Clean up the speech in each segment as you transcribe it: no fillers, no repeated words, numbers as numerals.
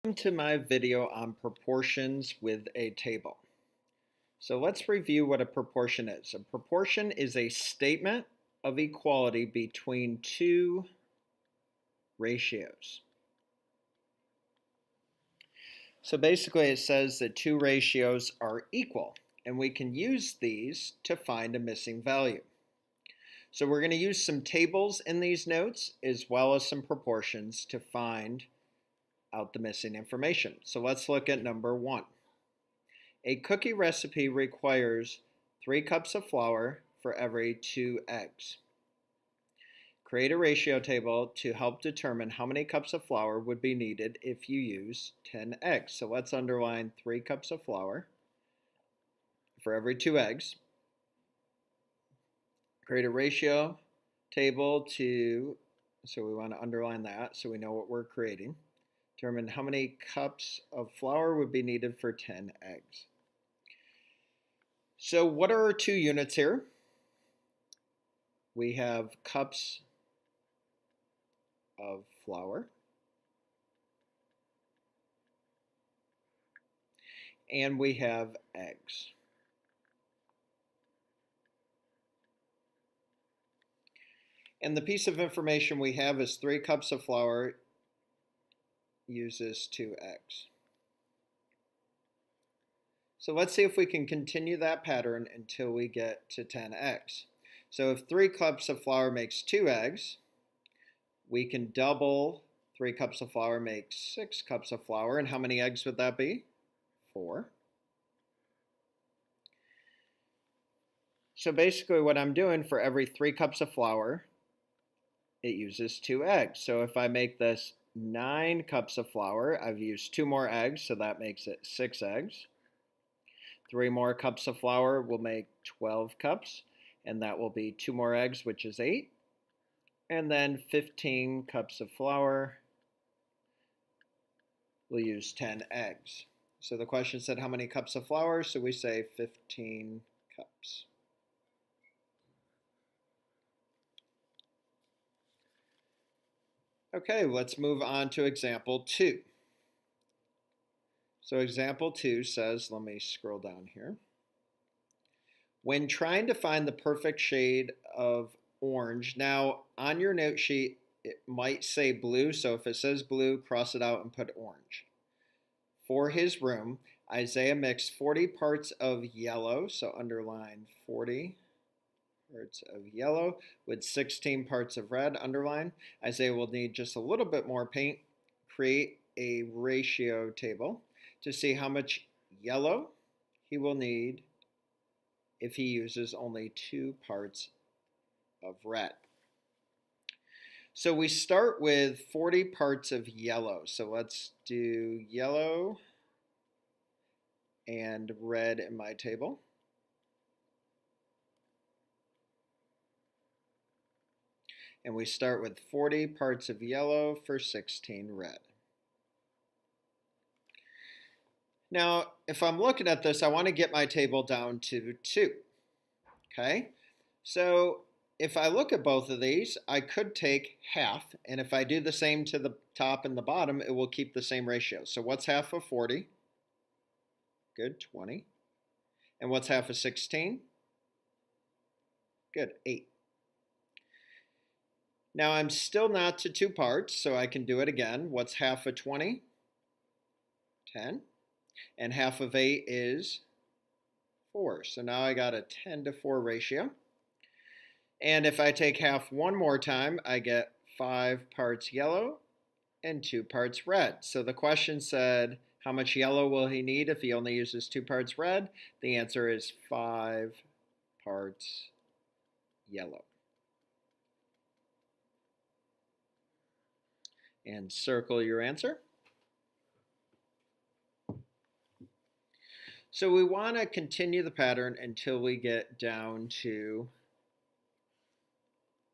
Welcome to my video on proportions with a table. So let's review what a proportion is. A proportion is a statement of equality between two ratios. So basically it says that two ratios are equal, and we can use these to find a missing value. So we're going to use some tables in these notes as well as some proportions to find out the missing information. So let's look at number 1. A cookie recipe requires 3 cups of flour for every 2 eggs. Create a ratio table to help determine how many cups of flour would be needed if you use 10 eggs. So let's underline 3 cups of flour for every 2 eggs. Create a ratio table so we want to underline that so we know what we're creating. Determine how many cups of flour would be needed for 10 eggs. So what are our 2 units here? We have cups of flour and we have eggs. And the piece of information we have is 3 cups of flour uses 2 eggs. So let's see if we can continue that pattern until we get to 10 eggs. So if 3 cups of flour makes 2 eggs, we can double 3 cups of flour makes 6 cups of flour. And how many eggs would that be? 4. So basically what I'm doing, for every 3 cups of flour, it uses 2 eggs. So if I make this 9 cups of flour, I've used 2 more eggs, so that makes it 6 eggs. 3 more cups of flour will make 12 cups, and that will be 2 more eggs, which is 8. And then 15 cups of flour will use 10 eggs. So the question said how many cups of flour, so we say 15 cups. Okay, let's move on to example 2. So example 2 says, let me scroll down here. When trying to find the perfect shade of orange, now on your note sheet it might say blue, so if it says blue, cross it out and put orange. For his room, Isaiah mixed 40 parts of yellow, so underline 40 parts of yellow with 16 parts of red, underline. Isaiah will need just a little bit more paint. Create a ratio table to see how much yellow he will need if he uses only 2 parts of red. So we start with 40 parts of yellow. So let's do yellow and red in my table. And we start with 40 parts of yellow for 16 red. Now, if I'm looking at this, I want to get my table down to 2. Okay, so if I look at both of these, I could take half, and if I do the same to the top and the bottom, it will keep the same ratio. So what's half of 40? Good, 20. And what's half of 16? Good, 8. Now I'm still not to 2 parts, so I can do it again. What's half of 20? 10. And half of 8 is 4. So now I got a 10 to 4 ratio. And if I take half one more time, I get 5 parts yellow and 2 parts red. So the question said, how much yellow will he need if he only uses 2 parts red? The answer is 5 parts yellow. And circle your answer. So we want to continue the pattern until we get down to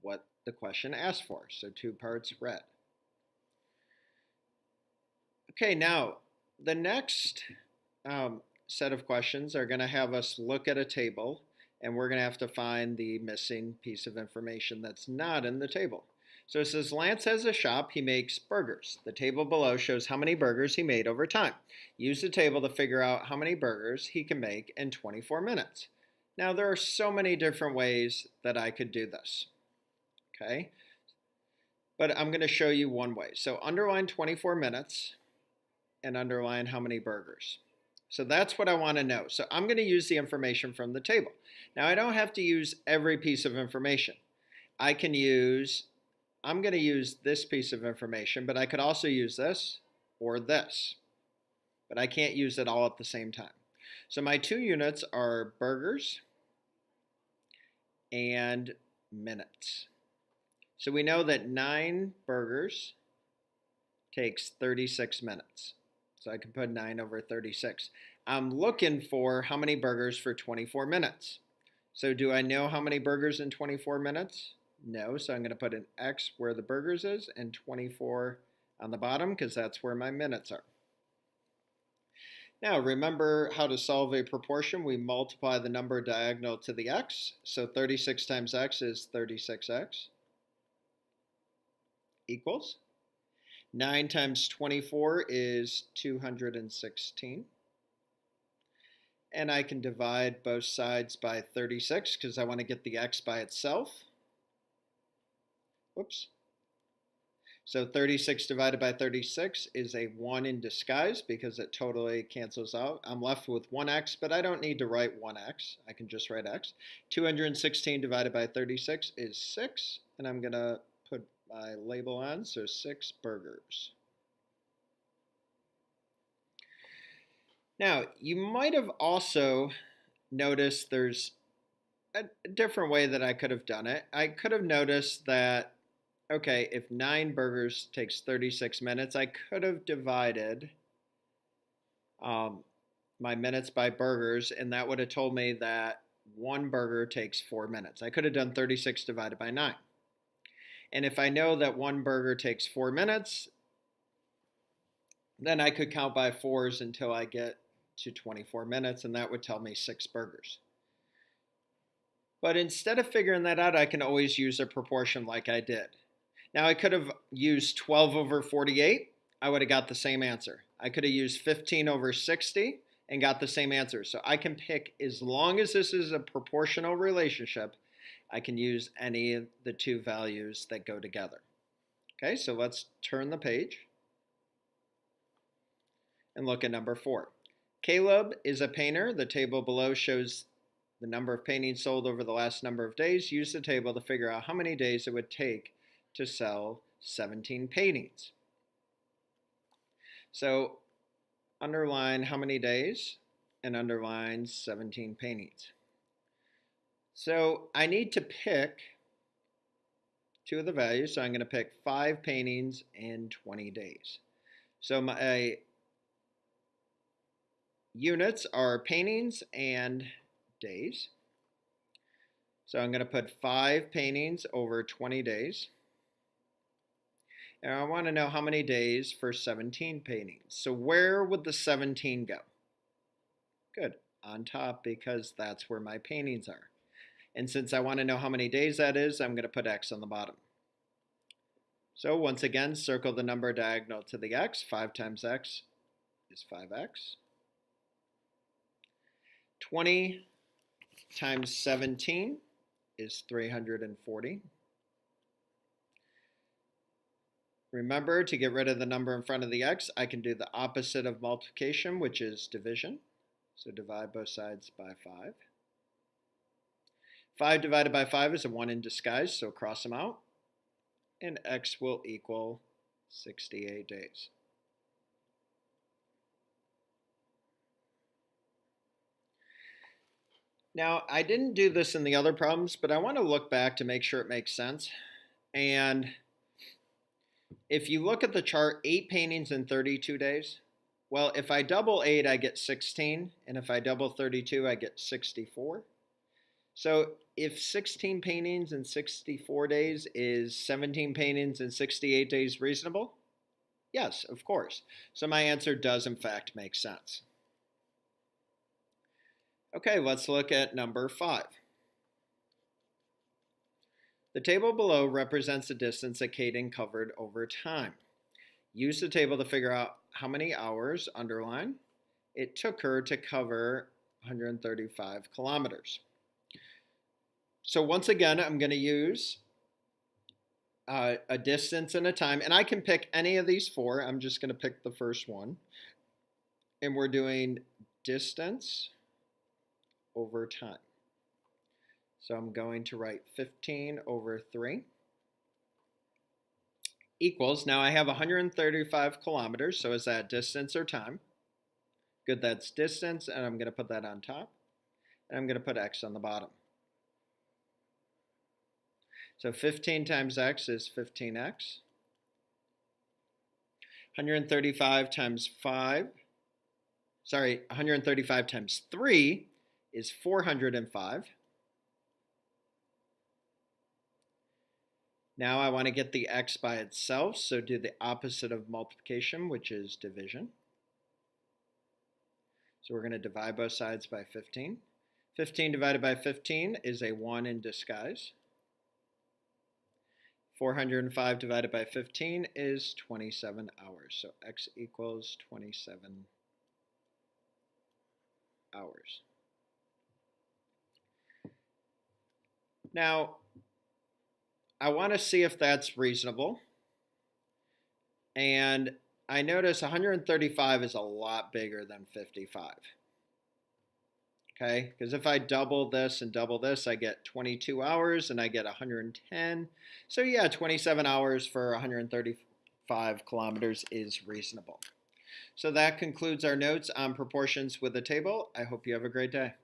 what the question asked for. So 2 parts red. Okay, now the next set of questions are going to have us look at a table, and we're going to have to find the missing piece of information that's not in the table. So it says Lance has a shop, he makes burgers. The table below shows how many burgers he made over time. Use the table to figure out how many burgers he can make in 24 minutes. Now there are so many different ways that I could do this, okay? But I'm going to show you one way. So underline 24 minutes and underline how many burgers. So that's what I want to know. So I'm going to use the information from the table. Now I don't have to use every piece of information. I'm going to use this piece of information, but I could also use this or this. But I can't use it all at the same time. So my two units are burgers and minutes. So we know that 9 burgers takes 36 minutes. So I can put 9 over 36. I'm looking for how many burgers for 24 minutes. So do I know how many burgers in 24 minutes? No, so I'm going to put an X where the burgers is and 24 on the bottom because that's where my minutes are. Now remember how to solve a proportion. We multiply the number diagonal to the X. So 36 times X is 36X equals 9 times 24 is 216. And I can divide both sides by 36 because I want to get the X by itself. Whoops. So 36 divided by 36 is a 1 in disguise because it totally cancels out. I'm left with 1x, but I don't need to write 1x. I can just write x. 216 divided by 36 is 6, and I'm going to put my label on, so 6 burgers. Now, you might have also noticed there's a different way that I could have done it. I could have noticed that, okay, if 9 burgers takes 36 minutes, I could have divided my minutes by burgers, and that would have told me that 1 burger takes 4 minutes. I could have done 36 divided by 9. And if I know that 1 burger takes 4 minutes, then I could count by 4s until I get to 24 minutes, and that would tell me 6 burgers. But instead of figuring that out, I can always use a proportion like I did. Now I could have used 12 over 48. I would have got the same answer. I could have used 15 over 60 and got the same answer. So I can pick, as long as this is a proportional relationship, I can use any of the two values that go together. Okay, so let's turn the page and look at number 4. Caleb is a painter. The table below shows the number of paintings sold over the last number of days. Use the table to figure out how many days it would take to sell 17 paintings. So underline how many days and underline 17 paintings. So I need to pick 2 of the values. So I'm going to pick 5 paintings in 20 days. So my units are paintings and days. So I'm going to put 5 paintings over 20 days. And I want to know how many days for 17 paintings. So where would the 17 go? Good, on top, because that's where my paintings are. And since I want to know how many days that is, I'm going to put X on the bottom. So once again, circle the number diagonal to the X. 5 times X is 5X. 20 times 17 is 340. Remember, to get rid of the number in front of the X, I can do the opposite of multiplication, which is division. So divide both sides by 5. 5 divided by 5 is a 1 in disguise, so cross them out. And X will equal 68 days. Now, I didn't do this in the other problems, but I want to look back to make sure it makes sense. And if you look at the chart, 8 paintings in 32 days. Well, if I double 8, I get 16. And if I double 32, I get 64. So if 16 paintings in 64 days is 17 paintings in 68 days reasonable? Yes, of course. So my answer does, in fact, make sense. Okay, let's look at number 5. The table below represents the distance that Caden covered over time. Use the table to figure out how many hours, underline, it took her to cover 135 kilometers. So once again, I'm going to use a distance and a time, and I can pick any of these four. I'm just going to pick the first one. And we're doing distance over time. So I'm going to write 15 over 3 equals, now I have 135 kilometers, so is that distance or time? Good, that's distance, and I'm going to put that on top, and I'm going to put x on the bottom. So 15 times x is 15x. 135 times 135 times 3 is 405. Now I want to get the x by itself, so do the opposite of multiplication, which is division. So we're going to divide both sides by 15. 15 divided by 15 is a 1 in disguise. 405 divided by 15 is 27 hours. So x equals 27 hours. Now, I want to see if that's reasonable. And I notice 135 is a lot bigger than 55. Okay, because if I double this and double this, I get 22 hours and I get 110. So yeah, 27 hours for 135 kilometers is reasonable. So that concludes our notes on proportions with a table. I hope you have a great day.